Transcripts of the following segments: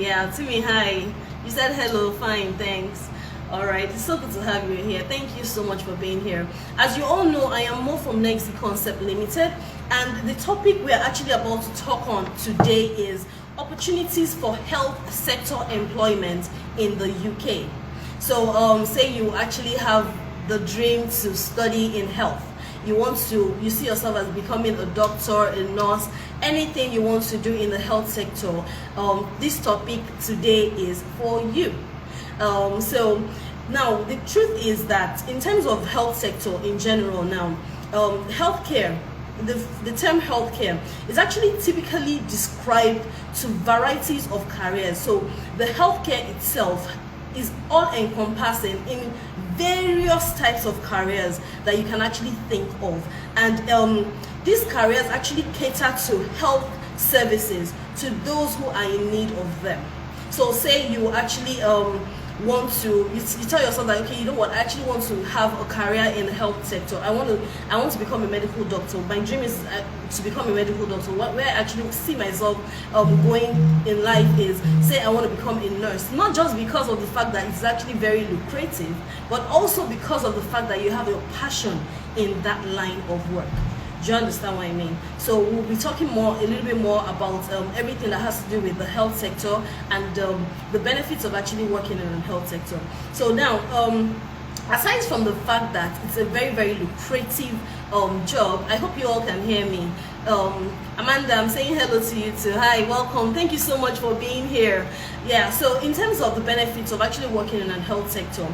Yeah, Timmy, hi. You said hello, fine, thanks. All right, it's so good to have you here. Thank you so much for being here. As you all know, I am Mo from Nexi Concept Limited, and the topic we are actually about to talk on today is opportunities for health sector employment in the UK. So, say you actually have the dream to study in health. You see yourself as becoming a doctor, a nurse, anything you want to do in the health sector. This topic today is for you. So now the truth is that in terms of health sector in general now, healthcare, the term healthcare is actually typically described to varieties of careers. So the healthcare itself is all encompassing in various types of careers that you can actually think of, and these careers actually cater to health services to those who are in need of them. So say you actually you tell yourself that, okay, you know what, I actually want to have a career in the health sector. I want to become a medical doctor. My dream is to become a medical doctor. Where I actually see myself going in life is, say I want to become a nurse, not just because of the fact that it's actually very lucrative, but also because of the fact that you have a passion in that line of work. Do you understand what I mean? So we'll be talking a little bit more about everything that has to do with the health sector and the benefits of actually working in the health sector. So now, aside from the fact that it's a very, very lucrative job, I hope you all can hear me. Amanda, I'm saying hello to you too. Hi, welcome. Thank you so much for being here. Yeah, so in terms of the benefits of actually working in the health sector,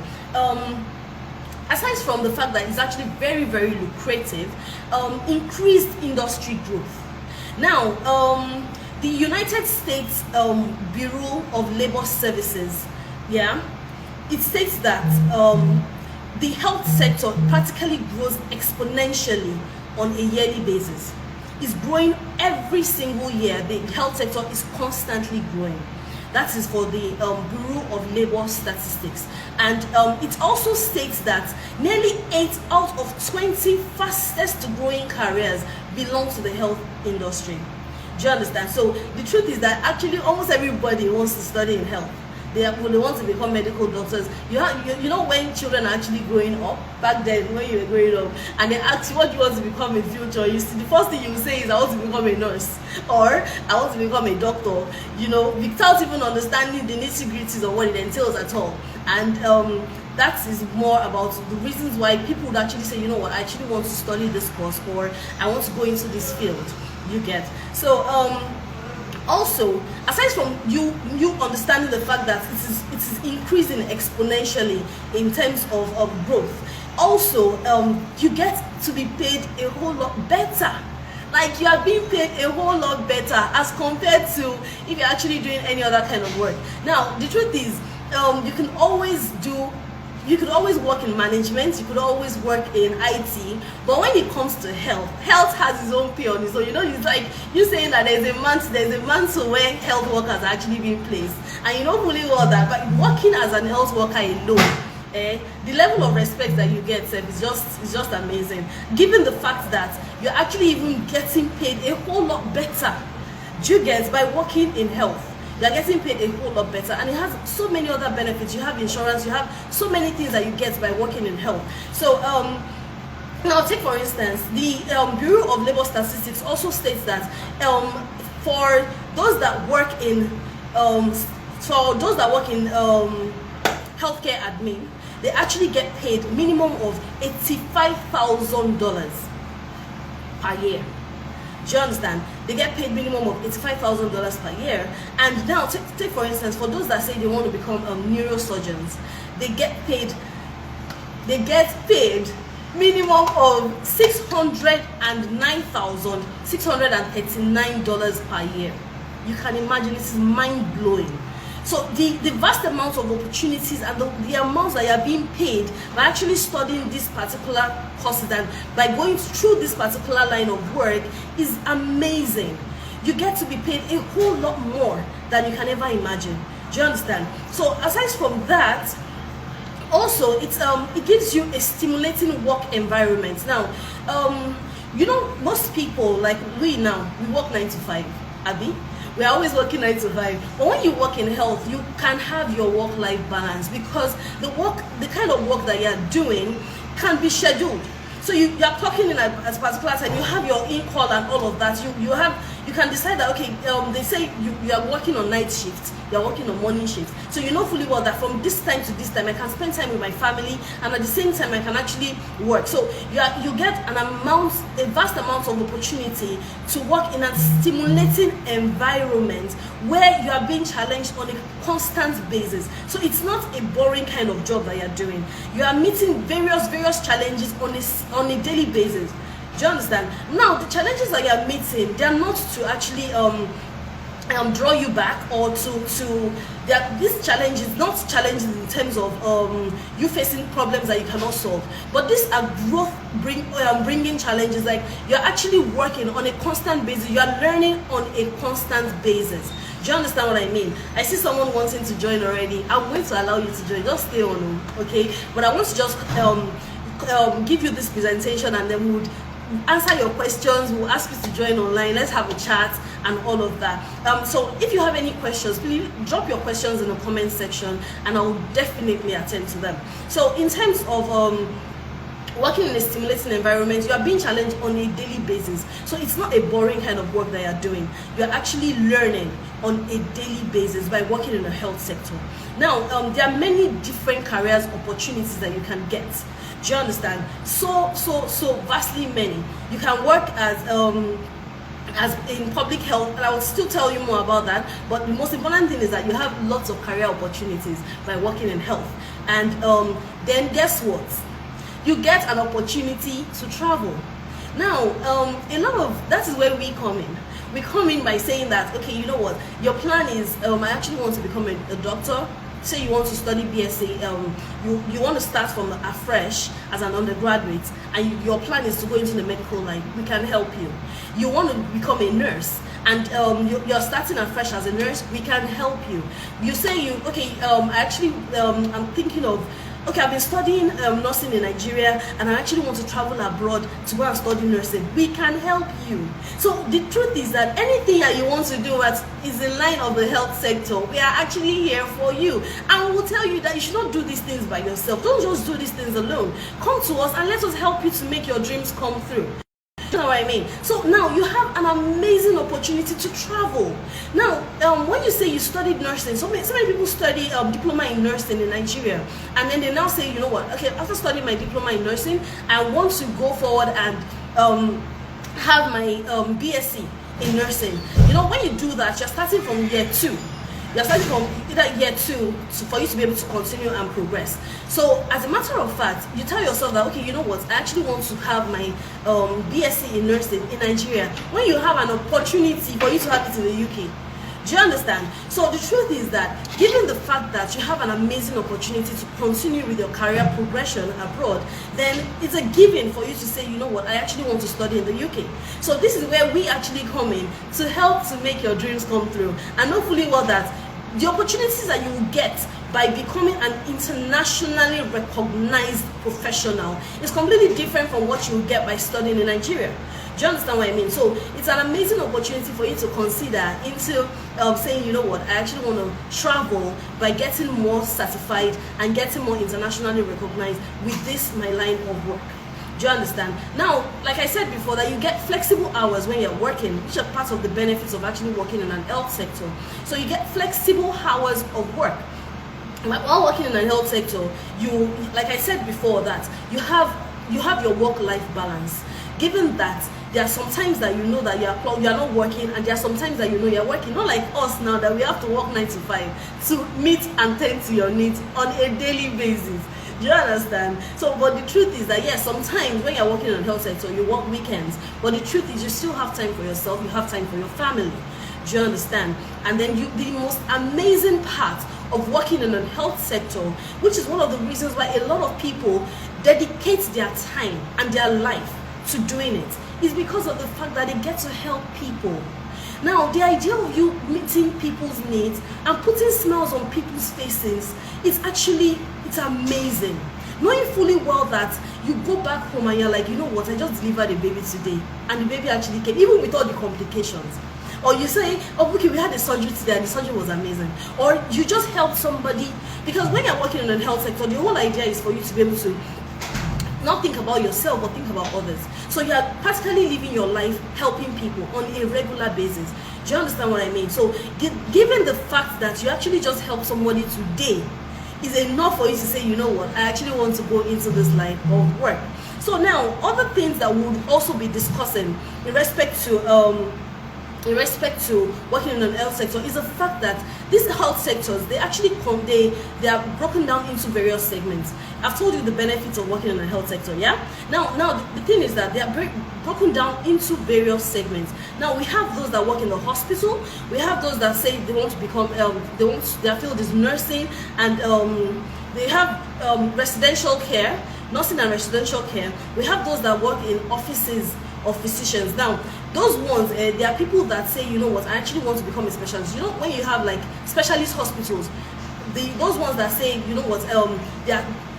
aside from the fact that it's actually very, very lucrative, increased industry growth. Now, the United States Bureau of Labor Services, yeah, it states that the health sector practically grows exponentially on a yearly basis. It's growing every single year. The health sector is constantly growing. That is for the Bureau of Labor Statistics. And it also states that nearly 8 out of 20 fastest growing careers belong to the health industry. Do you understand? So the truth is that actually almost everybody wants to study in health. They want to become medical doctors. You know, when children are actually growing up, back then when you were growing up, and they ask you what you want to become in future, you see the first thing you say is, I want to become a nurse, or I want to become a doctor, you know, without even understanding the nitty-gritties of what it entails at all. And that is more about the reasons why people would actually say, you know what, I actually want to study this course, or I want to go into this field. You get? So also, aside from you understanding the fact that it is increasing exponentially in terms of growth, also you get to be paid a whole lot better. Like, you are being paid a whole lot better as compared to if you're actually doing any other kind of work. Now, the truth is, you could always work in management, you could always work in IT, but when it comes to health has its own pay on it. So, you know, it's like you saying that there's a mantle where health workers are actually being placed, and you know fully well that by working as an health worker alone, the level of respect that you get is just amazing, given the fact that you're actually even getting paid a whole lot better. Do you get? By working in health, you're getting paid a whole lot better, and it has so many other benefits. You have insurance, you have so many things that you get by working in health. So now take for instance, the Bureau of Labor Statistics also states that for those that work in healthcare admin, they actually get paid minimum of $85,000 per year. Do you understand? They get paid minimum of $85,000 per year. And now take for instance, for those that say they want to become neurosurgeons, they get paid minimum of $609,639 per year. You can imagine, this is mind-blowing. So the vast amounts of opportunities and the amounts that you are being paid by actually studying this particular courses and by going through this particular line of work is amazing. You get to be paid a whole lot more than you can ever imagine. Do you understand? So aside from that, also it gives you a stimulating work environment. Now, you know, most people like we now, we work 9 to 5, Abby. we're always working 9 to 5. But when you work in health, you can have your work-life balance, because the kind of work that you're doing can be scheduled. So you're clocking in at a particular time, you have your in-call and all of that. You can decide that, okay, they say you are working on night shifts, you're working on morning shifts. So you know fully well that from this time to this time, I can spend time with my family, and at the same time, I can actually work. So you get a vast amount of opportunity to work in a stimulating environment where you are being challenged on a constant basis. So it's not a boring kind of job that you're doing. You are meeting various challenges on a daily basis. Do you understand? Now, the challenges that you're meeting, they are not to actually draw you back, or this challenge is not challenges in terms of you facing problems that you cannot solve, but these are growth bringing challenges. Like, you're actually working on a constant basis, you are learning on a constant basis. Do you understand what I mean? I see someone wanting to join already. I'm going to allow you to join. Just stay on, okay? But I want to just give you this presentation, and then we would answer your questions. We'll ask you to join online. Let's have a chat and all of that. So if you have any questions, please drop your questions in the comment section, and I will definitely attend to them. So in terms of working in a stimulating environment, you are being challenged on a daily basis. So it's not a boring kind of work that you're doing. You're actually learning on a daily basis by working in the health sector. Now, there are many different careers opportunities that you can get. Do you understand? So vastly many. You can work as in public health, and I will still tell you more about that. But the most important thing is that you have lots of career opportunities by working in health. And then guess what? You get an opportunity to travel. Now, that is where we come in. We come in by saying that, okay, you know what? Your plan is, I actually want to become a doctor. Say you want to study BSc, you want to start from afresh as an undergraduate, and your plan is to go into the medical line. We can help you. You want to become a nurse, and you're starting afresh as a nurse. We can help you. You say I'm thinking of, okay, I've been studying nursing in Nigeria, and I actually want to travel abroad to go and study nursing. We can help you. So the truth is that anything that you want to do that is in line of the health sector, we are actually here for you. And we will tell you that you should not do these things by yourself. Don't just do these things alone. Come to us and let us help you to make your dreams come through. You know what I mean? So now you have an amazing opportunity to travel. Now, when you say you studied nursing, so many people study diploma in nursing in Nigeria, and then they now say, you know what? Okay, after studying my diploma in nursing, I want to go forward and have my BSc in nursing. You know, when you do that, you're starting from year 2. You're starting from either year 2 for you to be able to continue and progress. So as a matter of fact, you tell yourself that, okay, you know what, I actually want to have my BSc in nursing in Nigeria, when you have an opportunity for you to have it in the UK. Do you understand? So the truth is that, given the fact that you have an amazing opportunity to continue with your career progression abroad, then it's a given for you to say, you know what, I actually want to study in the UK. So this is where we actually come in to help to make your dreams come through. And hopefully well that the opportunities that you will get by becoming an internationally recognized professional is completely different from what you will get by studying in Nigeria. Do you understand what I mean? So it's an amazing opportunity for you to consider into saying, you know what, I actually want to travel by getting more certified and getting more internationally recognized with this, my line of work. Do you understand? Now, like I said before, that you get flexible hours when you're working, which are part of the benefits of actually working in an health sector. So you get flexible hours of work. While working in a health sector, you, like I said before, that you have your work-life balance. Given that there are some times that you know that you are not working, and there are some times that you know you're working. Not like us now that we have to work 9 to 5 to meet and tend to your needs on a daily basis. Do you understand? So, but the truth is that yes, sometimes when you're working in the health sector, you work weekends. But the truth is, you still have time for yourself. You have time for your family. Do you understand? And then the most amazing part of working in the health sector, which is one of the reasons why a lot of people dedicate their time and their life to doing it, is because of the fact that they get to help people. Now, the idea of you meeting people's needs and putting smiles on people's faces is actually, it's amazing. Knowing fully well that you go back home and you're like, you know what, I just delivered a baby today, and the baby actually came, even with all the complications. or you say, oh, okay, we had a surgery today and the surgery was amazing, or you just help somebody. Because when you're working in the health sector, the whole idea is for you to be able to not think about yourself but think about others. So you are practically living your life helping people on a regular basis. Do you understand what I mean? So given the fact that you actually just help somebody today is enough for you to say, you know what, I actually want to go into this line of work. So now other things that we would also be discussing in respect to working in the health sector is the fact that these health sectors, they actually they are broken down into various segments. I've told you the benefits of working in the health sector, yeah? Now the thing is that they are broken down into various segments. Now we have those that work in the hospital, we have those that say they want to become their field is nursing, and they have residential care, nursing and residential care. We have those that work in offices of physicians. Now those ones, there are people that say, you know what, I actually want to become a specialist. You know, when you have like specialist hospitals, those ones that say, you know what,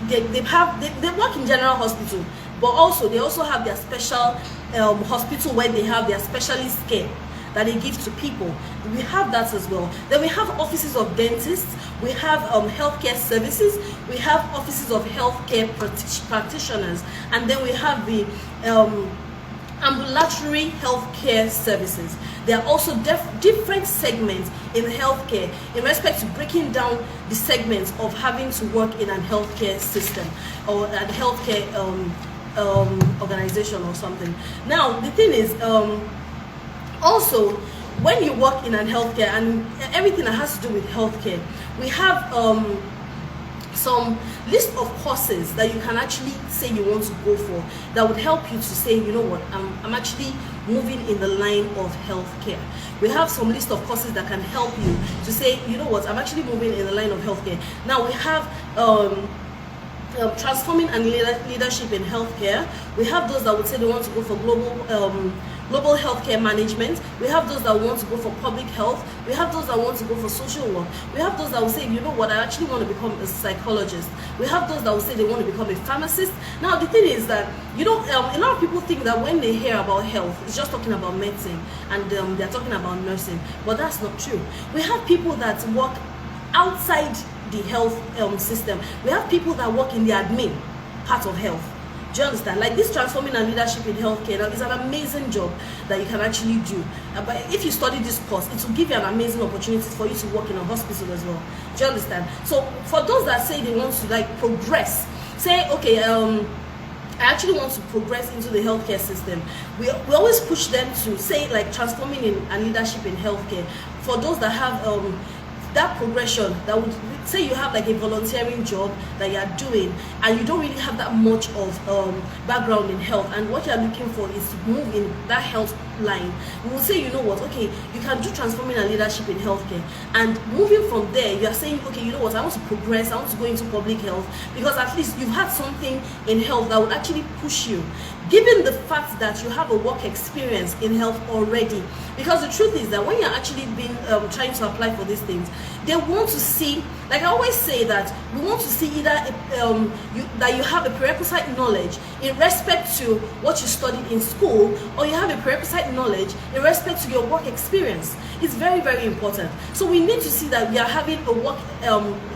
they work in general hospital, but also they also have their special hospital where they have their specialist care that they give to people. We have that as well. Then we have offices of dentists, we have healthcare services, we have offices of healthcare practitioners, and then we have the ambulatory healthcare services. There are also different segments in healthcare in respect to breaking down the segments of having to work in a healthcare system or a healthcare organization or something. Now the thing is, also when you work in a healthcare and everything that has to do with healthcare, we have some list of courses that you can actually say you want to go for that would help you to say, you know what, I'm actually moving in the line of healthcare. We have some list of courses that can help you to say, you know what, I'm actually moving in the line of healthcare. Now we have transforming and leadership in healthcare. We have those that would say they want to go for global healthcare management. We have those that want to go for public health. We have those that want to go for social work. We have those that will say, you know what, I actually want to become a psychologist. We have those that will say they want to become a pharmacist. Now the thing is that, you know, a lot of people think that when they hear about health, it's just talking about medicine and they're talking about nursing, but that's not true. We have people that work outside the health system. We have people that work in the admin part of health. Do you understand? Like this transforming and leadership in healthcare is an amazing job that you can actually do. But if you study this course, it will give you an amazing opportunity for you to work in a hospital as well. Do you understand? So for those that say they want to like progress, say, okay, I actually want to progress into the healthcare system, we always push them to say like transforming in and leadership in healthcare. For those that have that progression, that would say you have like a volunteering job that you are doing and you don't really have that much of background in health, and what you are looking for is to move in that health line. We will say, you know what, okay, you can do transforming and leadership in healthcare, and moving from there you are saying, okay, you know what, I want to progress, I want to go into public health, because at least you've had something in health that would actually push you, given the fact that you have a work experience in health already. Because the truth is that when you're actually been trying to apply for these things, they want to see, like I always say, that we want to see either that you have a prerequisite knowledge in respect to what you studied in school, or you have a prerequisite knowledge in respect to your work experience. It's very, very important. So we need to see that we are having a work,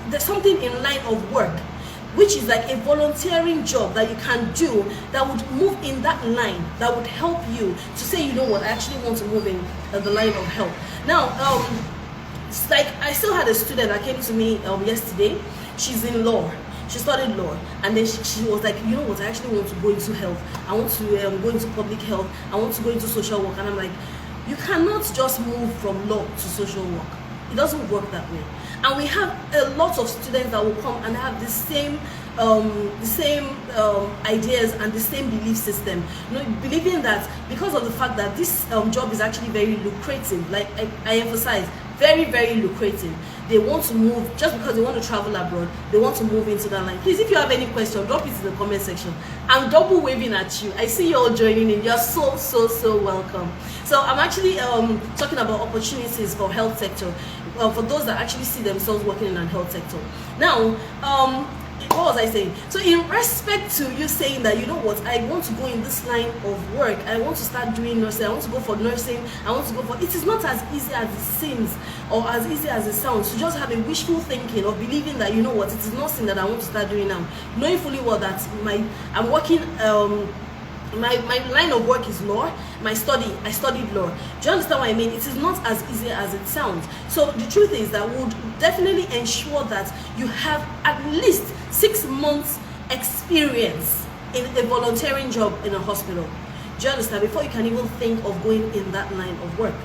there's something in line of work, which is like a volunteering job that you can do that would move in that line, that would help you to say, you know what, I actually want to move in the line of health. Now, it's like I still had a student that came to me yesterday. She's in law. She studied law, and then she was like, you know what, I actually want to go into health. I want to go into public health. I want to go into social work. And I'm like, you cannot just move from law to social work. It doesn't work that way. And we have a lot of students that will come and have the same ideas and the same belief system, you know, believing that because of the fact that this job is actually very lucrative, like I emphasize, very, very lucrative, they want to move just because they want to travel abroad. They want to move into that line. Please, if you have any question, drop it in the comment section. I'm double waving at you. I see you all joining in. You're so welcome. So I'm actually talking about opportunities for health sector, for those that actually see themselves working in a health sector. Now, what was I saying? So in respect to you saying that, you know what, I want to go in this line of work, I want to start doing nursing, I want to go for nursing, I want to go for, it is not as easy as it seems or as easy as it sounds to just have a wishful thinking of believing that, you know what, it is nursing that I want to start doing now, knowing fully well that I'm working, my line of work is law. I studied law. Do you understand what I mean? It is not as easy as it sounds. So the truth is that we'll definitely ensure that you have at least 6 months experience in a volunteering job in a hospital. Do you understand? Before you can even think of going in that line of work.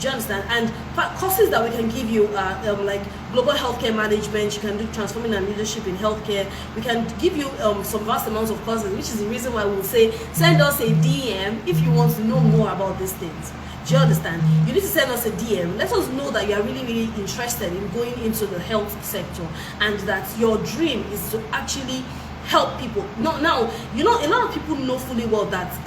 Do you understand? And courses that we can give you are like global healthcare management. You can do transforming and leadership in healthcare. We can give you some vast amounts of courses, which is the reason why we'll say send us a DM if you want to know more about these things. Do you understand? You need to send us a DM. Let us know that you are really, really interested in going into the health sector and that your dream is to actually help people. Now, you know, a lot of people know fully well that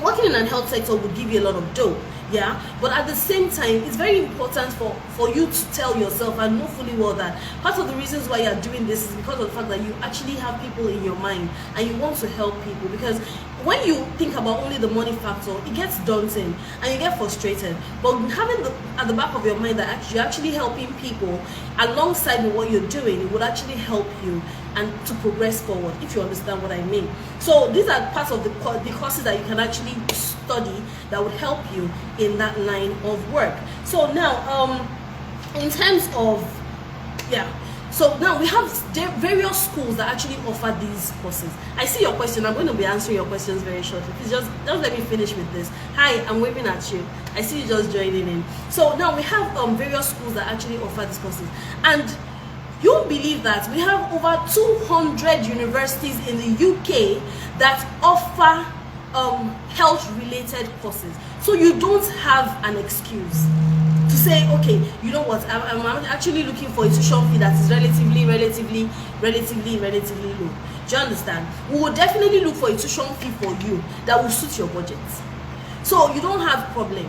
working in a health sector would give you a lot of dough. Yeah, but at the same time, it's very important for you to tell yourself and know fully well that part of the reasons why you're doing this is because of the fact that you actually have people in your mind and you want to help people. Because when you think about only the money factor, it gets daunting and you get frustrated. But having at the back of your mind that you're actually helping people alongside with what you're doing, it would actually help you and to progress forward, if you understand what I mean. So these are parts of the courses that you can actually study that would help you in that line of work. So now, in terms of, so now we have various schools that actually offer these courses. I see your question. I'm going to be answering your questions very shortly. Please just let me finish with this. Hi, I'm waving at you. I see you just joining in. So now we have various schools that actually offer these courses. And you won't believe that we have over 200 universities in the UK that offer health-related courses. So you don't have an excuse to say, okay, you know what, I'm actually looking for a tuition fee that is relatively low. Do you understand? We will definitely look for a tuition fee for you that will suit your budget. So you don't have problem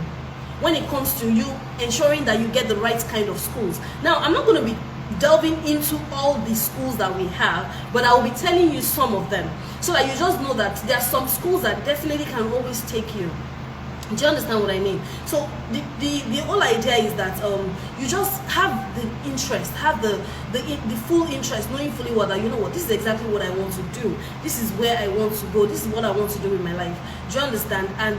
when it comes to you ensuring that you get the right kind of schools. Now, I'm not going to be delving into all the schools that we have, but I will be telling you some of them so that you just know that there are some schools that definitely can always take you. Do you understand what I mean? So the whole idea is that you just have the interest, have the full interest, knowing fully well that, you know what, this is exactly what I want to do. This is where I want to go. This is what I want to do with my life. Do you understand? And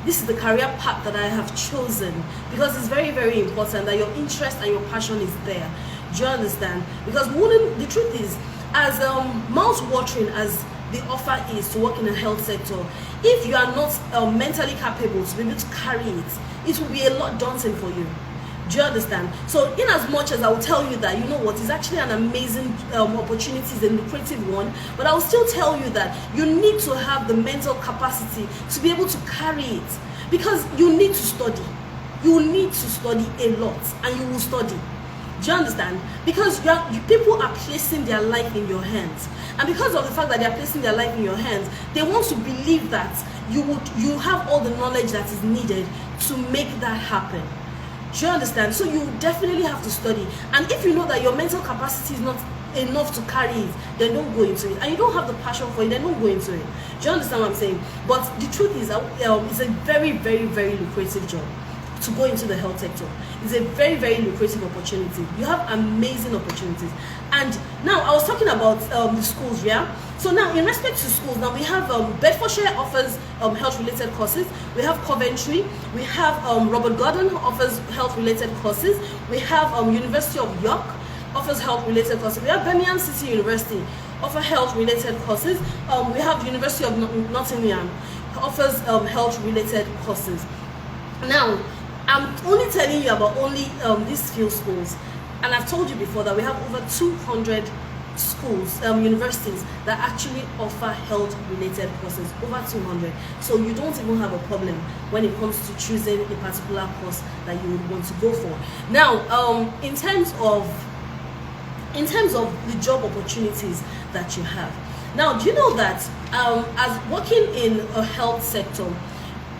this is the career path that I have chosen because it's very, very important that your interest and your passion is there. Do you understand? Because the truth is, as mouth-watering as the offer is to work in the health sector, if you are not mentally capable to be able to carry it, it will be a lot daunting for you. Do you understand? So in as much as I will tell you that, you know what, it's actually an amazing opportunity, it's a lucrative one, but I will still tell you that you need to have the mental capacity to be able to carry it, because you need to study. You will need to study a lot, and you will study. Do you understand? Because people are placing their life in your hands, and because of the fact that they are placing their life in your hands, they want to believe that you have all the knowledge that is needed to make that happen. Do you understand? So you definitely have to study, and if you know that your mental capacity is not enough to carry it, then don't go into it. And you don't have the passion for it, then don't go into it. Do you understand what I'm saying? But the truth is that it's a very, very, very lucrative job to go into the health sector. It's a very, very lucrative opportunity. You have amazing opportunities. And now I was talking about the schools, yeah? So now in respect to schools, now we have Bedfordshire offers health-related courses. We have Coventry. We have Robert Gordon who offers health-related courses. We have University of York offers health-related courses. We have Birmingham City University offer health-related courses. We have University of Nottingham offers health-related courses. Now, I'm only telling you about these few schools, and I've told you before that we have over 200 schools, universities that actually offer health-related courses, over 200. So you don't even have a problem when it comes to choosing a particular course that you would want to go for. Now, in terms of the job opportunities that you have, now do you know that as working in a health sector,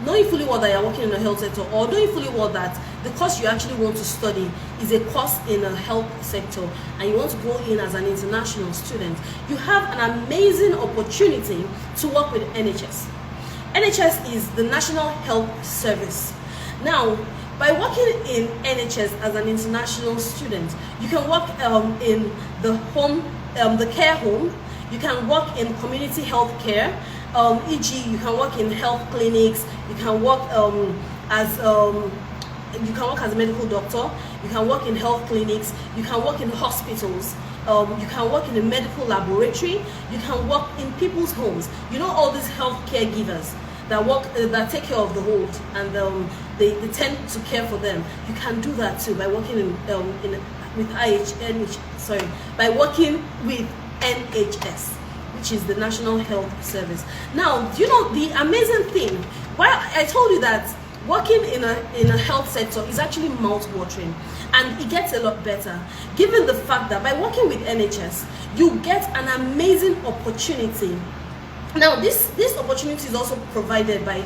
knowing fully well that you're working in the health sector, or knowing fully well that the course you actually want to study is a course in a health sector, and you want to go in as an international student, you have an amazing opportunity to work with NHS. NHS is the National Health Service. Now, by working in NHS as an international student, you can work in the home, the care home. You can work in community health care, e.g., you can work in health clinics. You can work as a medical doctor. You can work in health clinics. You can work in hospitals. You can work in a medical laboratory. You can work in people's homes. You know, all these health caregivers that work, that take care of the old, and they tend to care for them. You can do that too by working by working with NHS, which is the National Health Service. Now, you know, the amazing thing, why I told you that working in a health sector is actually mouth-watering, and it gets a lot better given the fact that by working with NHS, you get an amazing opportunity. Now, this opportunity is also provided by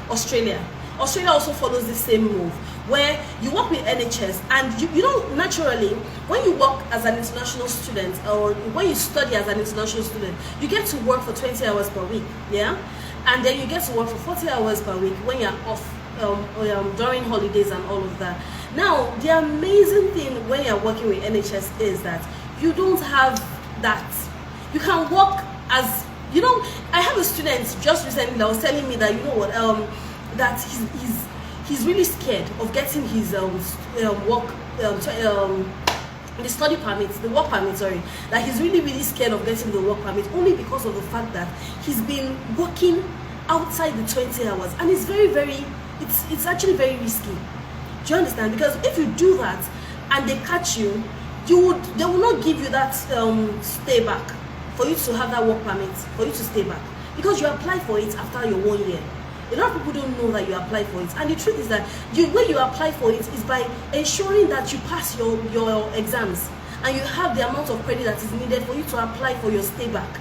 Australia. Australia also follows the same move, where you work with NHS, and you know, naturally, when you work as an international student, or when you study as an international student, you get to work for 20 hours per week, yeah? And then you get to work for 40 hours per week when you're off during holidays and all of that. Now, the amazing thing when you're working with NHS is that you don't have that. You can work as, you know, I have a student just recently that was telling me that, you know what, that he's really scared of getting his work, the study permit, the work permit, sorry, that he's really scared of getting the work permit, only because of the fact that he's been working outside the 20 hours, and it's it's actually very risky. Do you understand? Because if you do that and they catch you, they will not give you that stay back for you to have that work permit, for you to stay back, because you apply for it after your 1 year. A lot of people don't know that you apply for it, and the truth is that the way you apply for it is by ensuring that you pass your exams, and you have the amount of credit that is needed for you to apply for your stay back.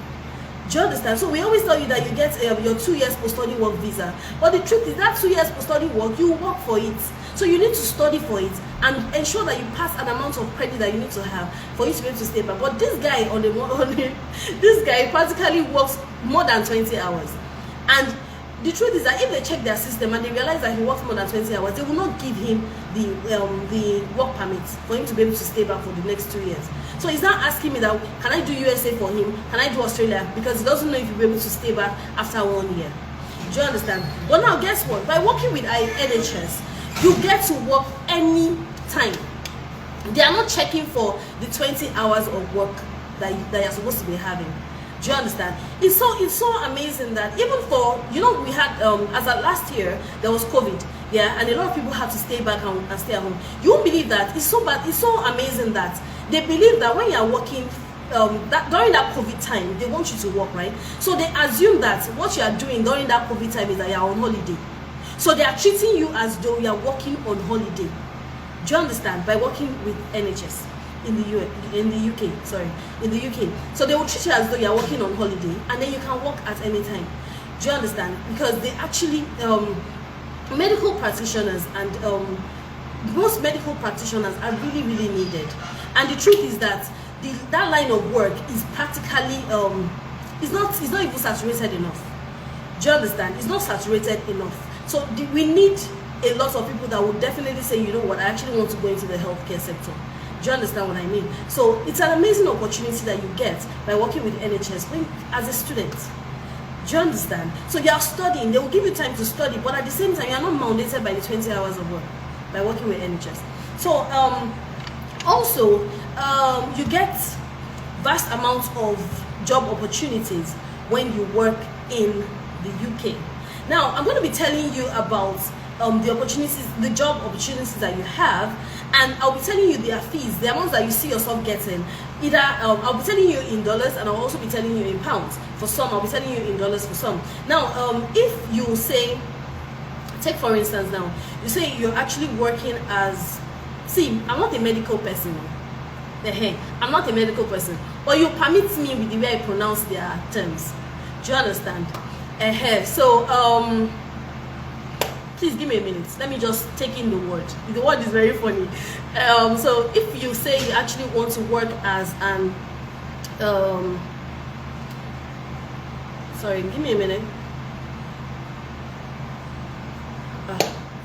Do you understand? So we always tell you that you get your 2 years post-study work visa, but the truth is that 2 years post-study work, you work for it. So you need to study for it and ensure that you pass an amount of credit that you need to have for you to be able to stay back. But this guy this guy practically works more than 20 hours, and the truth is that if they check their system and they realize that he works more than 20 hours, they will not give him the work permit for him to be able to stay back for the next 2 years. So he's not asking me that, can I do USA for him? Can I do Australia? Because he doesn't know if he'll be able to stay back after 1 year. Do you understand? But now, guess what? By working with NHS, you get to work any time. They are not checking for the 20 hours of work that you're supposed to be having. Do you understand? It's so amazing that even for, you know, we had as of last year there was COVID, yeah, and a lot of people had to stay back and stay at home. You won't believe that. It's so bad. It's so amazing that they believe that when you are working that during that COVID time, they want you to work, right? So they assume that what you are doing during that COVID time is that you are on holiday. So they are treating you as though you are working on holiday. Do you understand? By working with NHS in the UK. So they will treat you as though you are working on holiday, and then you can work at any time. Do you understand? Because they actually medical practitioners and most medical practitioners are really needed. And the truth is that that line of work is practically it's not even saturated enough. Do you understand? It's not saturated enough. So we need a lot of people that would definitely say, you know what, I actually want to go into the healthcare sector. Do you understand what I mean? So it's an amazing opportunity that you get by working with NHS as a student. Do you understand? So you are studying, they will give you time to study, but at the same time, you are not mandated by the 20 hours of work by working with NHS. So also, you get vast amounts of job opportunities when you work in the UK. Now, I'm going to be telling you about the opportunities, the job opportunities that you have, and I'll be telling you their fees, the amounts that you see yourself getting. Either I'll be telling you in dollars, and I'll also be telling you in pounds. For some, I'll be telling you in dollars for some. Now, if you say, take for instance now, you say you're actually working as, see, I'm not a medical person. I'm not a medical person, but you permit me with the way I pronounce their terms. Do you understand? So Please give me a minute. Let me just take in the word. The word is very funny. So if you say you actually want to work as an sorry, give me a minute.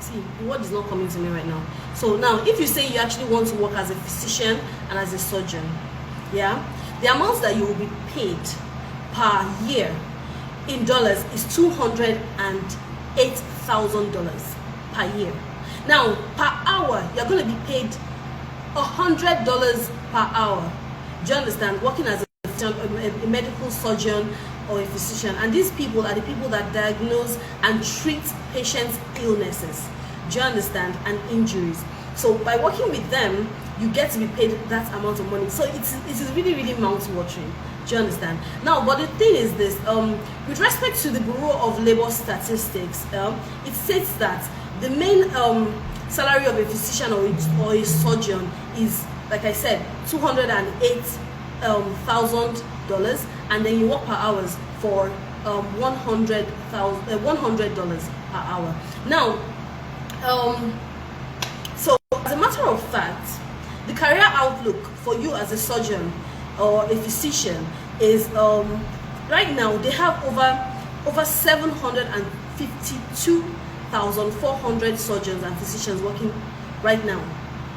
See, the word is not coming to me right now. So now, if you say you actually want to work as a physician and as a surgeon, yeah, the amounts that you will be paid per year in dollars is $208,000 per year. Now, per hour, you're going to be paid $100 per hour. Do you understand? Working as a medical surgeon or a physician, and these people are the people that diagnose and treat patients' illnesses. Do you understand? And injuries. So by working with them, you get to be paid that amount of money. So it is really, really mouth-watering. Do you understand? Now, but the thing is this: with respect to the Bureau of Labor Statistics, it states that the main salary of a physician or a surgeon is, like I said, $208,000, and then you work per hours for $100 per hour. Now, so as a matter of fact, the career outlook for you as a surgeon or a physician is right now they have over 752,400 surgeons and physicians working right now.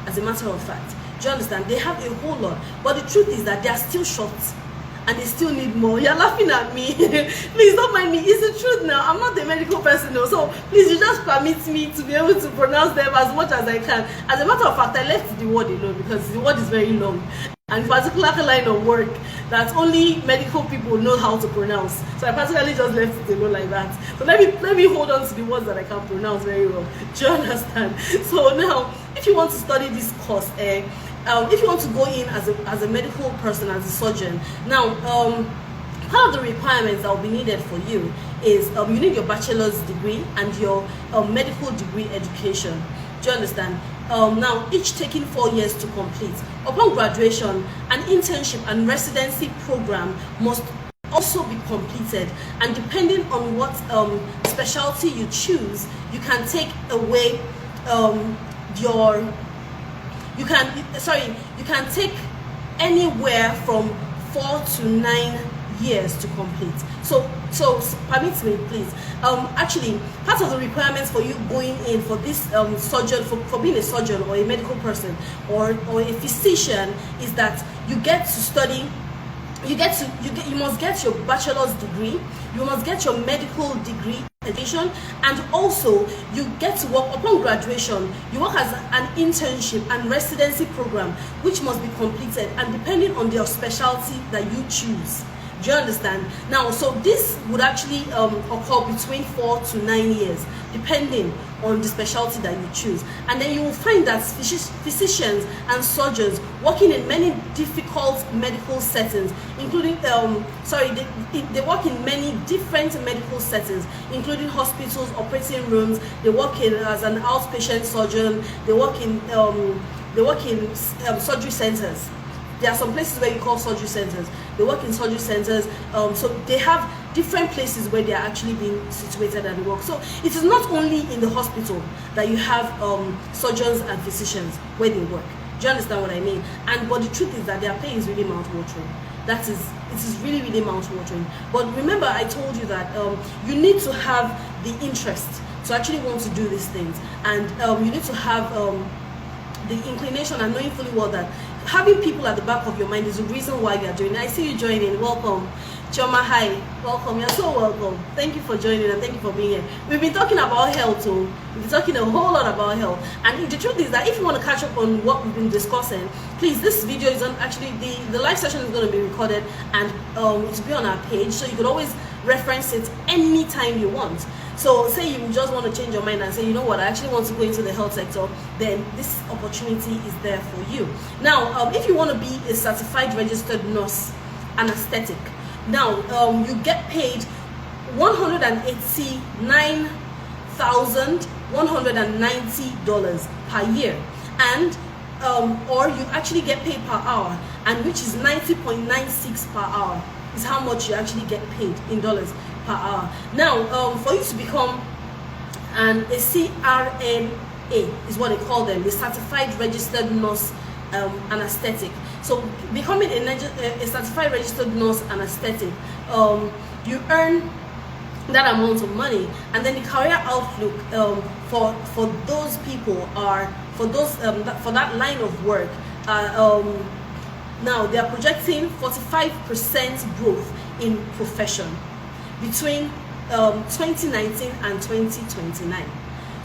As a matter of fact, do you understand? They have a whole lot, but the truth is that they are still short and they still need more. You're laughing at me. Please don't mind me. It's the truth now. I'm not a medical person though, so please, you just permit me to be able to pronounce them as much as I can. As a matter of fact, I left the word alone because the word is very long, and particular line of work that only medical people know how to pronounce. So I practically just left it alone like that. So let me hold on to the words that I can pronounce very well. Do you understand? So now, if you want to study this course, if you want to go in as a medical person, as a surgeon, now part of the requirements that will be needed for you is you need your bachelor's degree and your medical degree education. Do you understand? Now, each taking 4 years to complete. Upon graduation, an internship and residency program must also be completed, and depending on what specialty you choose, you can take away you can take anywhere from 4 to 9 years to complete. So permit me, please. Actually, part of the requirements for you going in for this surgeon, for being a surgeon or a medical person or a physician, is that you get to study. You must get your bachelor's degree. You must get your medical degree education, and also you get to work upon graduation. You work as an internship and residency program, which must be completed, and depending on your specialty that you choose. Do you understand? Now, so this would actually occur between 4 to 9 years, depending on the specialty that you choose. And then you will find that physicians and surgeons working in many difficult medical settings, including they work in many different medical settings, including hospitals, operating rooms. They work in as an outpatient surgeon. They work in surgery centers. There are some places where you call surgery centers. They work in surgery centers, so they have different places where they are actually being situated at the work. So it is not only in the hospital that you have surgeons and physicians where they work. Do you understand what I mean? But the truth is that their pay is really mouth-watering. It is really, really mouth-watering. But remember, I told you that you need to have the interest to actually want to do these things, and you need to have the inclination and knowing fully well that having people at the back of your mind is the reason why you are doing it. I see you joining. Welcome. Choma, hi. Welcome. You're so welcome. Thank you for joining and thank you for being here. We've been talking about health too. We've been talking a whole lot about health. And the truth is that if you want to catch up on what we've been discussing, please, this video is on actually the live session is going to be recorded, and it will be on our page, so you could always reference it anytime you want. So say you just want to change your mind and say, you know what, I actually want to go into the health sector, then this opportunity is there for you. Now, if you want to be a certified registered nurse anesthetic, now you get paid $189,190 per year, and or you actually get paid per hour, and which is 90.96 per hour is how much you actually get paid in dollars per hour. Now, for you to become and a CRNA is what they call them, the Certified Registered Nurse Anesthetic. So becoming a certified registered nurse anesthetic, you earn that amount of money, and then the career outlook for those people are for that line of work. Now they are projecting 45% growth in profession between 2019 and 2029.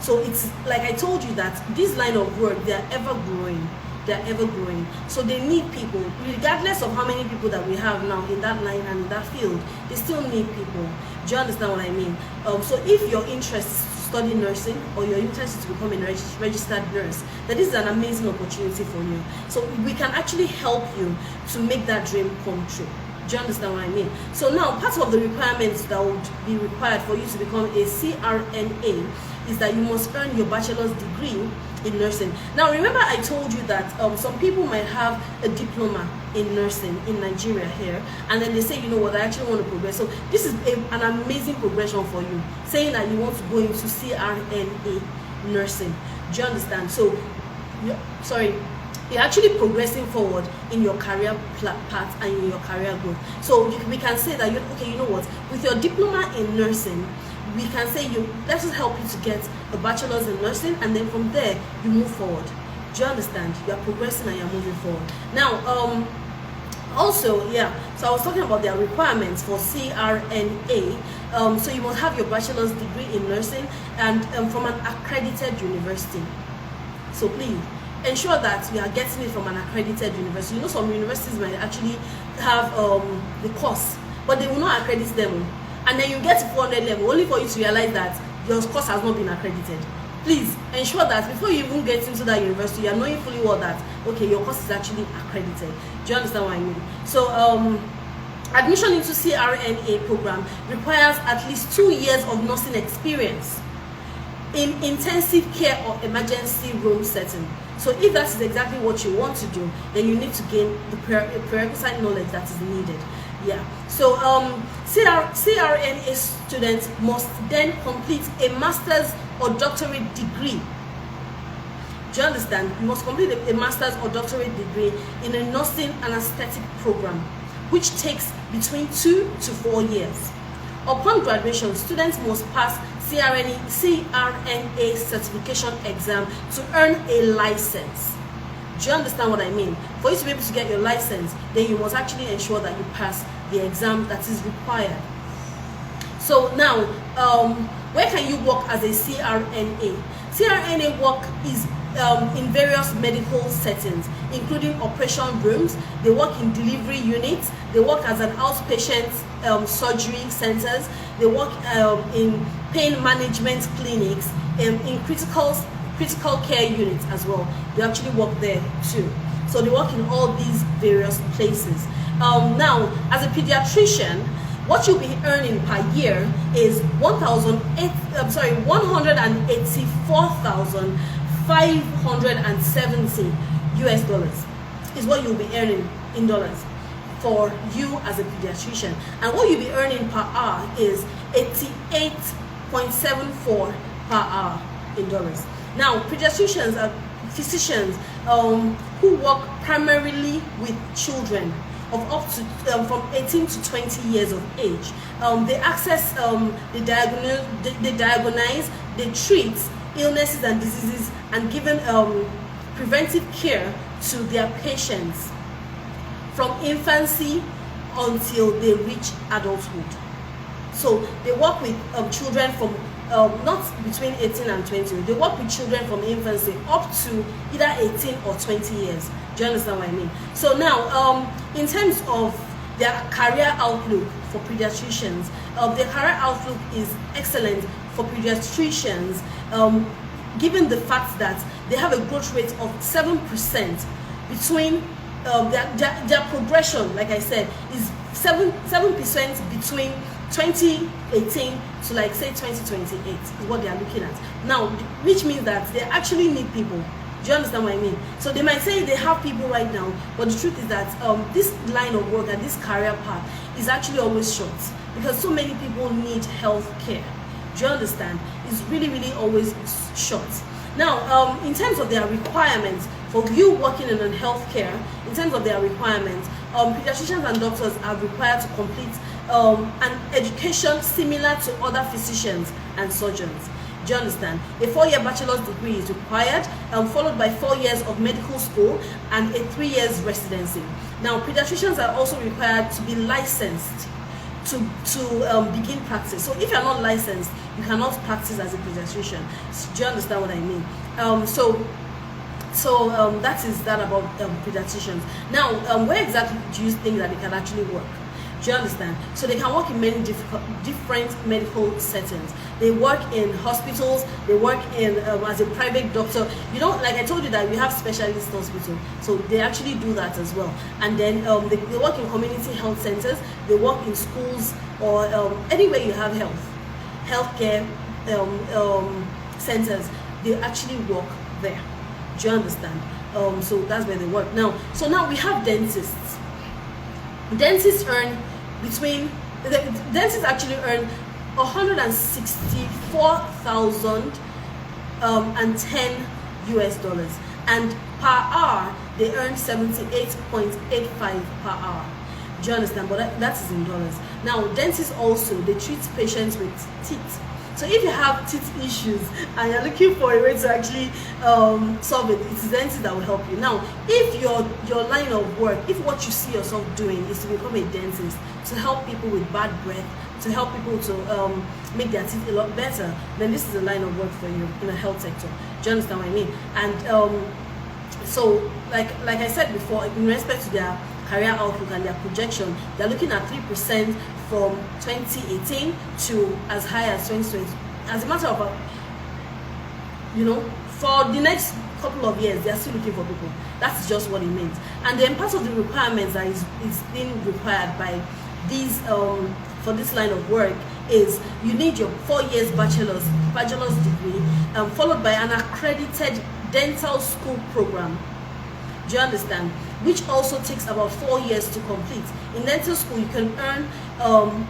So it's like I told you that this line of work, they are ever growing. They're ever growing, so they need people regardless of how many people that we have now in that line and in that field. They still need people. Do you understand what I mean? So if your interest is to study nursing, or your interest is to become a registered nurse, then this is an amazing opportunity for you. So we can actually help you to make that dream come true. Do you understand what I mean? So now, part of the requirements that would be required for you to become a CRNA is that you must earn your bachelor's degree in nursing. Now remember, I told you that some people might have a diploma in nursing in Nigeria here, and then they say, you know what, I actually want to progress. So this is an amazing progression for you, saying that you want to go into CRNA nursing. Do you understand? So you're actually progressing forward in your career path and in your career growth. So we can say that you know what, with your diploma in nursing, we can say let us help you to get a bachelor's in nursing, and then from there you move forward. Do you understand? You are progressing and you're moving forward. Now also, so I was talking about their requirements for CRNA. So you must have your bachelor's degree in nursing and from an accredited university. So please ensure that you are getting it from an accredited university. You know, some universities might actually have the course, but they will not accredit them. And then you get to 400 level only for you to realize that your course has not been accredited. Please ensure that before you even get into that university, you are knowing fully well that, okay, your course is actually accredited. Do you understand what I mean? So admission into CRNA program requires at least 2 years of nursing experience in intensive care or emergency room setting. So if that is exactly what you want to do, then you need to gain the prerequisite knowledge that is needed. So CRNA students must then complete a master's or doctorate degree. Do you understand? You must complete a master's or doctorate degree in a nursing anesthetic program, which takes between 2 to 4 years. Upon graduation, students must pass CRNA certification exam to earn a license. Do you understand what I mean? For you to be able to get your license, then you must actually ensure that you pass the exam that is required. So now, where can you work as a CRNA? CRNA work is in various medical settings, including operation rooms. They work in delivery units. They work as an outpatient surgery centers. They work in pain management clinics, in critical care units as well. They actually work there too. So they work in all these various places. Now, as a pediatrician, what you'll be earning per year is 184,570 US dollars is what you'll be earning in dollars for you as a pediatrician. And what you'll be earning per hour is 88.74 per hour in dollars. Now, pediatricians are physicians who work primarily with children of up to from 18 to 20 years of age. They access, they diagnose, they treat illnesses and diseases, and given preventive care to their patients from infancy until they reach adulthood. So they work with children from not between 18 and 20. They work with children from infancy up to either 18 or 20 years. Do you understand what I mean? So now, in terms of their career outlook for pediatricians, their career outlook is excellent for pediatricians, given the fact that they have a growth rate of 7% between their progression, like I said, is 7% between 2018 to, like, say 2028 is what they are looking at now, which means that they actually need people. Do you understand what I mean? So they might say they have people right now, but the truth is that this line of work and this career path is actually always short, because so many people need health care. Do you understand? is really always short. Now, in terms of their requirements for you working in healthcare, in terms of their requirements, pediatricians and doctors are required to complete an education similar to other physicians and surgeons. Do you understand? A 4-year bachelor's degree is required, followed by 4 years of medical school and a 3 years residency. Now, pediatricians are also required to be licensed to begin practice. So if you're not licensed, you cannot practice as a pediatrician. So, do you understand what I mean? That is that about pediatricians. Now, where exactly do you think that they can actually work? Do you understand? So they can work in many different medical settings. They work in hospitals, they work in as a private doctor. You know, like I told you that we have specialist hospital, so they actually do that as well. And then they work in community health centers, they work in schools, or anywhere you have healthcare centers, they actually work there. Do you understand? So that's where they work. Now we have dentists. Dentists earn dentists actually earn $164,010 and per hour they earn 78.85 per hour. Do you understand? But that is in dollars. Now, dentists also, they treat patients with teeth. So if you have teeth issues and you're looking for a way to actually solve it, it's dentist that will help you. Now, if your line of work, if what you see yourself doing is to become a dentist, to help people with bad breath, to help people to make their teeth a lot better, then this is a line of work for you in the health sector. Do you understand what I mean? And so, like I said before, in respect to their career outlook and their projection, they're looking at 3% from 2018 to as high as 2020. As a matter of fact, for the next couple of years, they're still looking for people. That's just what it means. And then part of the requirements that is being required by these for this line of work is you need your 4 years bachelor's degree, followed by an accredited dental school program. Do you understand? Which also takes about 4 years to complete. In dental school, you can earn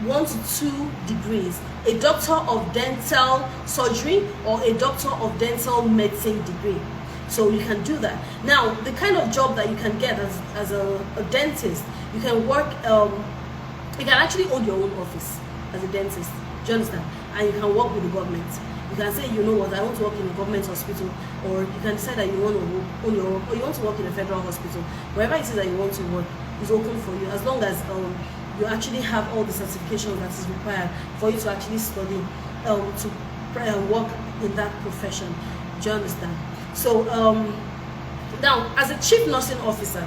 1 to 2 degrees, a doctor of dental surgery or a doctor of dental medicine degree. So you can do that. Now, the kind of job that you can get as a dentist, you can work, you can actually own your own office as a dentist. Do you understand? And you can work with the government. You can say, you know what, I want to work in a government hospital, or you can decide that you want to own your own, or you want to work in a federal hospital. Wherever it is that you want to work is open for you, as long as you actually have all the certifications that is required for you to actually study to work in that profession. Do you understand? So now, as a chief nursing officer,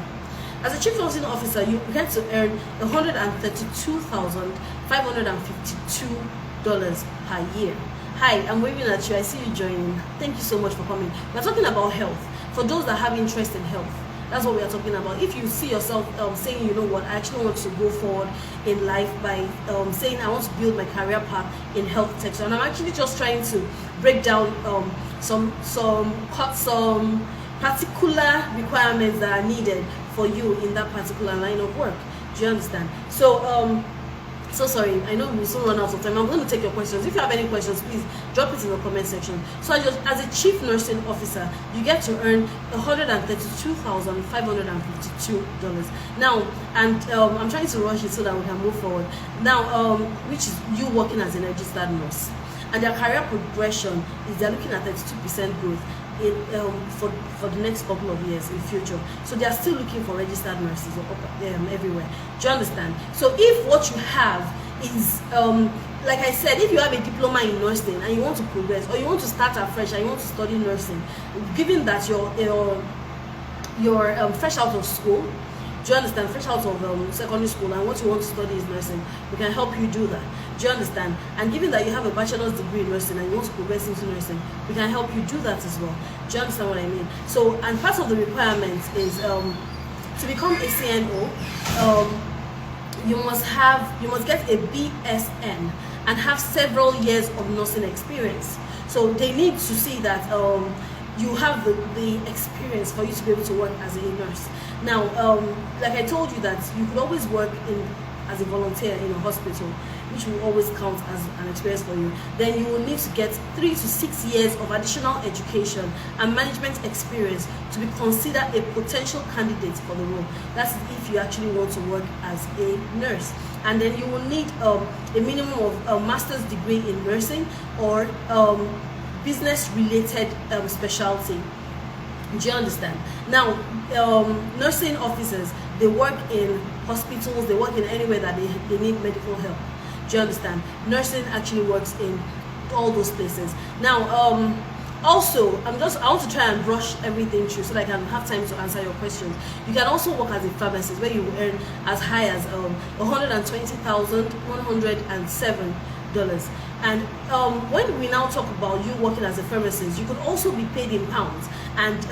you get to earn $132,552 per year. Hi, I'm waving at you. I see you joining. Thank you so much for coming. We're talking about health. For those that have interest in health, that's what we are talking about. If you see yourself saying, you know what, I actually want to go forward in life by saying I want to build my career path in health sector, and I'm actually just trying to break down some particular requirements that are needed for you in that particular line of work. Do you understand? So sorry, I know we soon run out of time. I'm going to take your questions. If you have any questions, please drop it in the comment section. So as a chief nursing officer, you get to earn $132,552. Now, and I'm trying to rush it so that we can move forward. Now, which is you working as a registered nurse. And their career progression is they're looking at 32% growth for the next couple of years in future. So they are still looking for registered nurses everywhere. Do you understand? So if what you have is like I said, if you have a diploma in nursing and you want to progress, or you want to start afresh and you want to study nursing, given that you're fresh out of school, do you understand? Fresh out of secondary school, and what you want to study is nursing, we can help you do that. Do you understand? And given that you have a bachelor's degree in nursing and you want to progress into nursing, we can help you do that as well. Do you understand what I mean? So, and part of the requirements is to become a CNO, you must get a BSN and have several years of nursing experience. So they need to see that you have the experience for you to be able to work as a nurse. Now, like I told you that you could always work as a volunteer in a hospital. which will always count as an experience for you, then you will need to get 3 to 6 years of additional education and management experience to be considered a potential candidate for the role. That's if you actually want to work as a nurse. And then you will need a minimum of a master's degree in nursing or business related specialty. Do you understand? Now, nursing officers, they work in hospitals, they work in anywhere that they need medical help. Do you understand? Nursing actually works in all those places. Now, also, I want to try and brush everything through so that I can have time to answer your questions. You can also work as a pharmacist where you earn as high as $120,107. And when we now talk about you working as a pharmacist, you could also be paid in pounds. And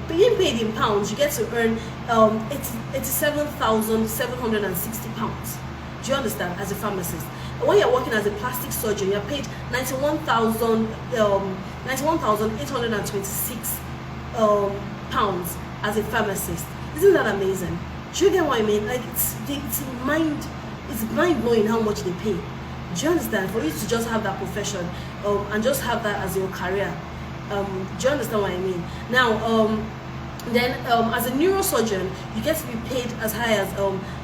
being paid in pounds, you get to earn 87,760 pounds. Do you understand? As a pharmacist. When you're working as a plastic surgeon, you're paid 91,826 pounds as a pharmacist. Isn't that amazing? Do you get what I mean? Like it's mind blowing how much they pay. Do you understand? For you to just have that profession and just have that as your career. Do you understand what I mean? Now, as a neurosurgeon, you get to be paid as high as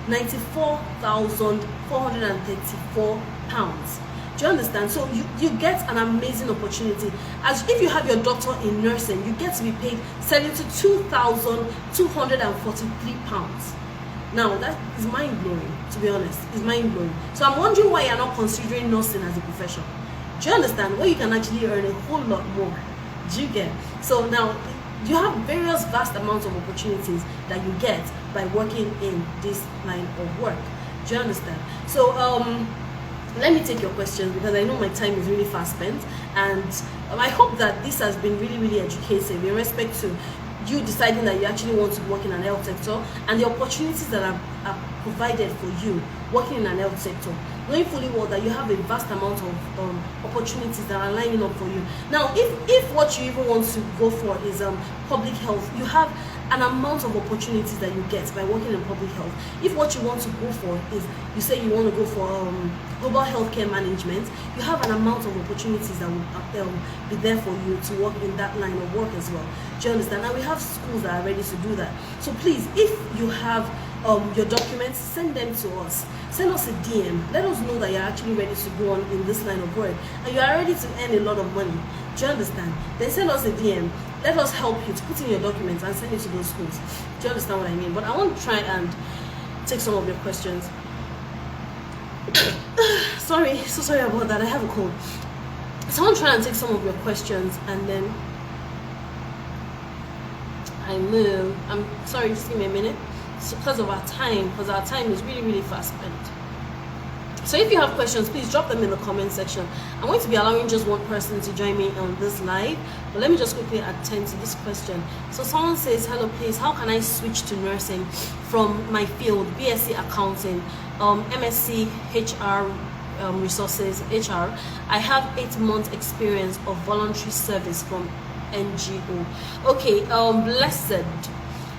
94,434 pounds. Do you understand? So you get an amazing opportunity. As if you have your doctor in nursing, you get to be paid 72,243 pounds. Now that is mind-blowing, to be honest. It's mind-blowing. So I'm wondering why you're not considering nursing as a profession. Do you understand? Where you can actually earn a whole lot more. Do you get? So now you have various vast amounts of opportunities that you get by working in this line of work. Do you understand? So let me take your questions because I know my time is really fast spent, and I hope that this has been really, really educative in respect to you deciding that you actually want to work in an health sector and the opportunities that are provided for you working in an health sector, knowing fully well that you have a vast amount of opportunities that are lining up for you. Now, if what you even want to go for is public health, you have an amount of opportunities that you get by working in public health. If what you want to go for is, you say you want to go for global healthcare management, you have an amount of opportunities that will be there for you to work in that line of work as well. Do you understand? Now we have schools that are ready to do that. So please, if you have your documents, send them to us. Send us a DM. Let us know that you're actually ready to go on in this line of work and you are ready to earn a lot of money. Do you understand? Then send us a DM. Let us help you to put in your documents and send it to those schools. Do you understand what I mean? But I want to try and take some of your questions. So sorry about that. I have a cold. So I want to try and take some of your questions and then I move. I'm sorry, just give me a minute. So because our time is really, really fast spent. So if you have questions, please drop them in the comment section. I'm going to be allowing just one person to join me on this live, but let me just quickly attend to this question. So someone says, hello, please, how can I switch to nursing from my field, BSc accounting, MSc HR resources, HR. I have 8 months experience of voluntary service from NGO. Okay, blessed,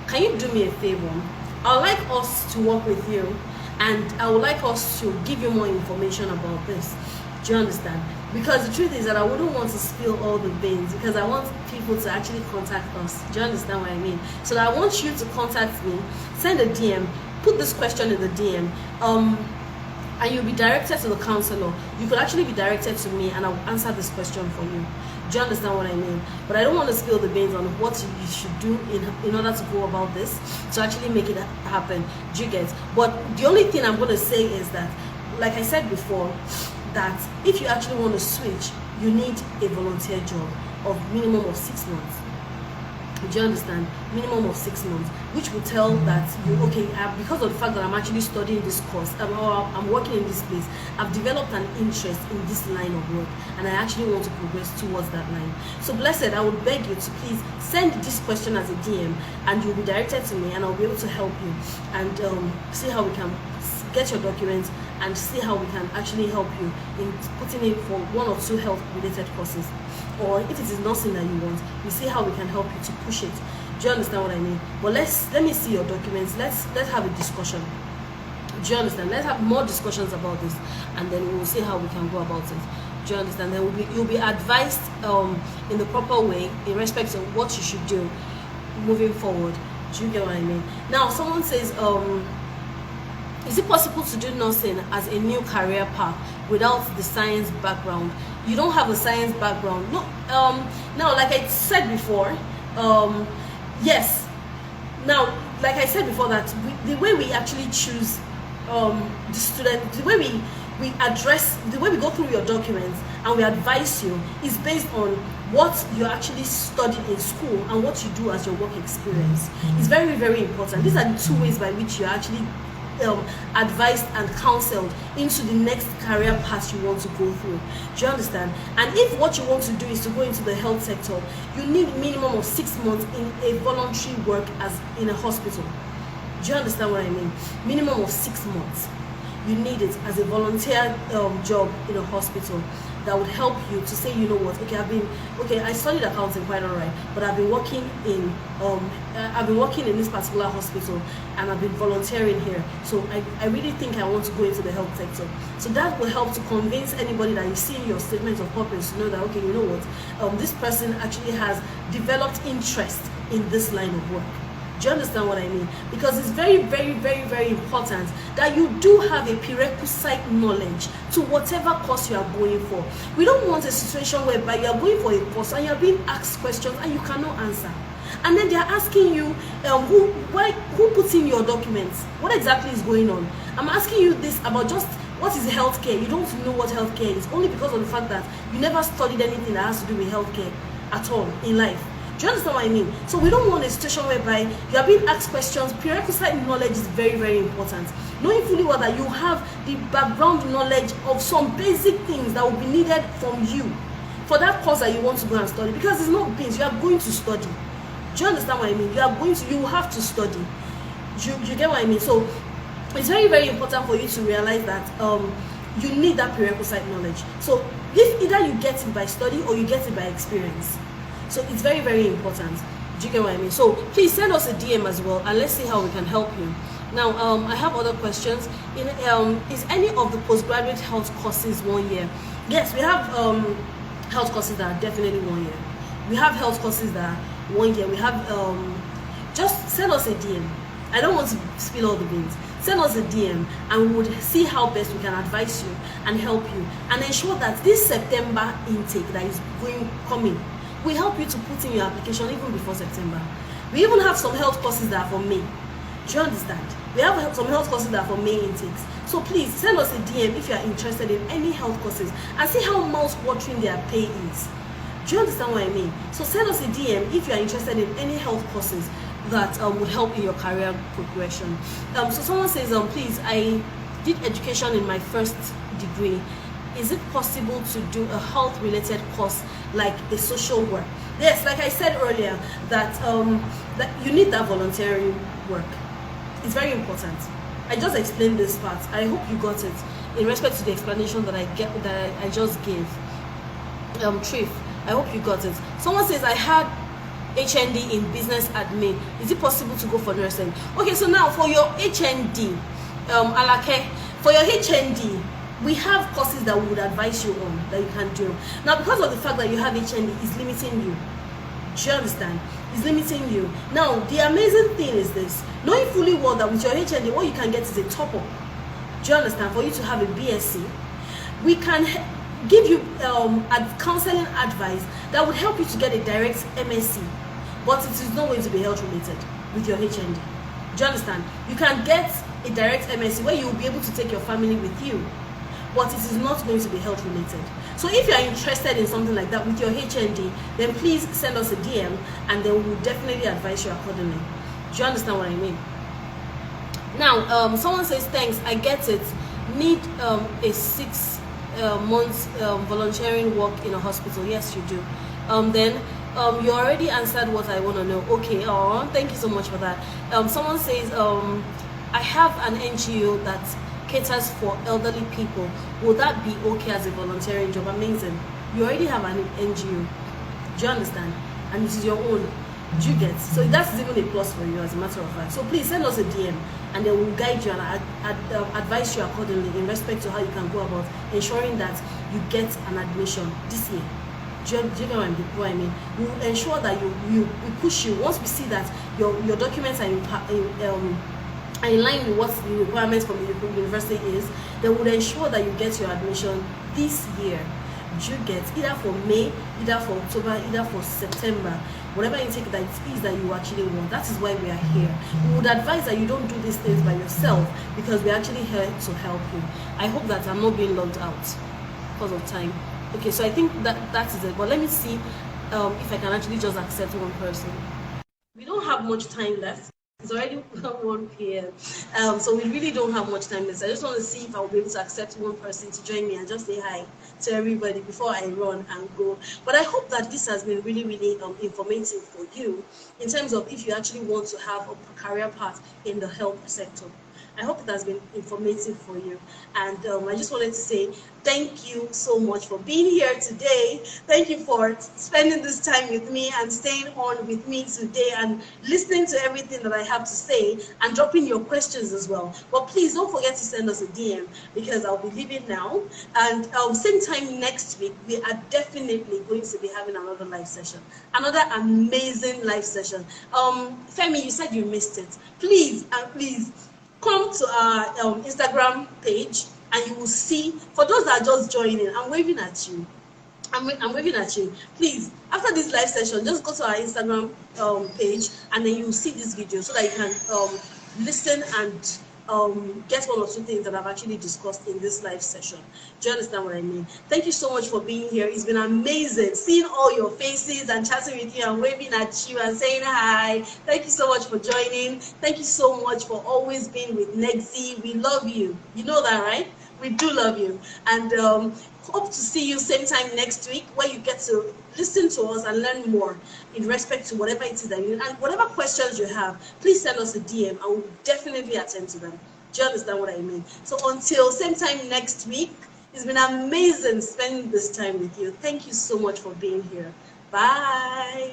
can you do me a favor? I would like us to work with you and I would like us to give you more information about this. Do you understand? Because the truth is that I wouldn't want to spill all the beans because I want people to actually contact us. Do you understand what I mean? So I want you to contact me, send a DM, put this question in the DM, and you'll be directed to the counselor. You could actually be directed to me and I'll answer this question for you. Do you understand what I mean? But I don't want to spill the beans on what you should do in order to go about this to actually make it happen. Do you get? But the only thing I'm going to say is that, like I said before, that if you actually want to switch, you need a volunteer job of minimum of 6 months. Do you understand? Minimum of 6 months, which will tell that you, okay, because of the fact that I'm actually studying this course, I'm working in this place, I've developed an interest in this line of work and I actually want to progress towards that line. So blessed, I would beg you to please send this question as a DM and you'll be directed to me and I'll be able to help you and see how we can get your documents and see how we can actually help you in putting in for 1 or 2 health related courses. Or if it is nothing that you want, we see how we can help you to push it. Do you understand what I mean? But let me see your documents. Let's have a discussion. Do you understand? Let's have more discussions about this, and then we'll see how we can go about it. Do you understand? Then you'll be advised in the proper way in respect of what you should do moving forward. Do you get what I mean? Now, someone says, is it possible to do nursing as a new career path without the science background? You don't have a science background. No. Now, like I said before, yes. Now, like I said before, that the way we actually choose the student, the way we address, the way we go through your documents and we advise you is based on what you actually studied in school and what you do as your work experience. It's very, very important. These are the two ways by which you're actually advised and counseled into the next career path you want to go through. Do you understand? And if what you want to do is to go into the health sector, you need minimum of 6 months in a voluntary work as in a hospital. Do you understand what I mean? Minimum of 6 months. You need it as a volunteer job in a hospital that would help you to say, you know what, okay, I studied accounting quite alright, but I've been working in this particular hospital and I've been volunteering here. So I really think I want to go into the health sector. So that will help to convince anybody that you see in your statement of purpose to know that, okay, you know what, this person actually has developed interest in this line of work. Do you understand what I mean? Because it's very, very, very, very important that you do have a prerequisite knowledge to whatever course you are going for. We don't want a situation whereby you are going for a course and you are being asked questions and you cannot answer. And then they are asking you, who puts in your documents? What exactly is going on? I'm asking you this about just what is healthcare. You don't know what healthcare is, only because of the fact that you never studied anything that has to do with healthcare at all in life. Do you understand what I mean? So we don't want a situation whereby you are being asked questions. Prerequisite knowledge is very, very important. Knowing fully well that you have the background knowledge of some basic things that will be needed from you for that course that you want to go and study. Because it's not beans, you are going to study. Do you understand what I mean? You have to study. You get what I mean? So it's very, very important for you to realize that you need that prerequisite knowledge. So if either you get it by study or you get it by experience. So it's very, very important. Do you get what I mean? So please send us a DM as well, and let's see how we can help you. Now, I have other questions. Is any of the postgraduate health courses 1 year? Yes, we have health courses that are definitely 1 year. We have health courses that are 1 year. We have, just send us a DM. I don't want to spill all the beans. Send us a DM and we would see how best we can advise you and help you and ensure that this September intake that is coming, we help you to put in your application even before September. We even have some health courses that are for May. Do you understand? We have some health courses that are for May intakes. So please send us a DM if you are interested in any health courses and see how mouth-watering their pay is. Do you understand what I mean? So send us a DM if you are interested in any health courses that would help in your career progression. So someone says, please, I did education in my first degree. Is it possible to do a health-related course like a social work? Yes, like I said earlier, that you need that volunteering work. It's very important. I just explained this part. I hope you got it in respect to the explanation that I just gave. Trif, I hope you got it. Someone says I had HND in business admin. Is it possible to go for nursing? Okay, so now for your HND, Alake, for your HND, we have courses that we would advise you on that you can do. Now, because of the fact that you have HND, it's limiting you. Do you understand? It's limiting you. Now, the amazing thing is this. Knowing fully well that with your HND, what you can get is a top-up. Do you understand? For you to have a BSc, we can give you counseling advice that would help you to get a direct MSc. But it is not going to be health-related with your HND. Do you understand? You can get a direct MSc where you will be able to take your family with you. But it is not going to be health related. So if you are interested in something like that with your HND, then please send us a DM and then we will definitely advise you accordingly. Do you understand what I mean? Now, someone says, thanks, I get it. Need a 6 months volunteering work in a hospital. Yes, you do. Then you already answered what I want to know. Okay, thank you so much for that. Someone says, I have an NGO that caters for elderly people. Will that be okay as a volunteering job? Amazing. You already have an NGO. Do you understand? And it is your own. Do you get? So that's even a plus for you, as a matter of fact. So please send us a DM and they will guide you and advise you accordingly in respect to how you can go about ensuring that you get an admission this year. Do you get what I mean? We will ensure that we push you once we see that your documents are in line with what the requirements from the university is. They would ensure that you get your admission this year. You get either for May, either for October, either for September, whatever intake that it is that you actually want. That is why we are here. We would advise that you don't do these things by yourself, because we're actually here to help you. I hope that I'm not being logged out because of time. Okay, so I think that is it. But let me see if I can actually just accept one person. We don't have much time left. It's already 1 p.m. So we really don't have much time left. I just want to see if I'll be able to accept one person to join me and just say hi to everybody before I run and go. But I hope that this has been really, really informative for you in terms of if you actually want to have a career path in the health sector. I hope it has been informative for you. And I just wanted to say thank you so much for being here today. Thank you for spending this time with me and staying on with me today and listening to everything that I have to say and dropping your questions as well. But please don't forget to send us a DM, because I'll be leaving now. And same time next week, we are definitely going to be having another live session. Another amazing live session. Femi, you said you missed it. Please, come to our Instagram page and you will see, for those that are just joining, I'm waving at you. I'm waving at you. Please, after this live session, just go to our Instagram page and then you will see this video so that you can listen and get one or two things that I've actually discussed in this live session. Do you understand what I mean? Thank you so much for being here. It's been amazing seeing all your faces and chatting with you and waving at you and saying hi. Thank you so much for joining. Thank you so much for always being with Nexi. We love you. You know that, right? We do love you. And hope to see you same time next week, where you get to listen to us and learn more in respect to whatever it is that you need. And whatever questions you have, please send us a DM and we'll definitely attend to them. Do you understand what I mean? So until same time next week, it's been amazing spending this time with you. Thank you so much for being here. Bye.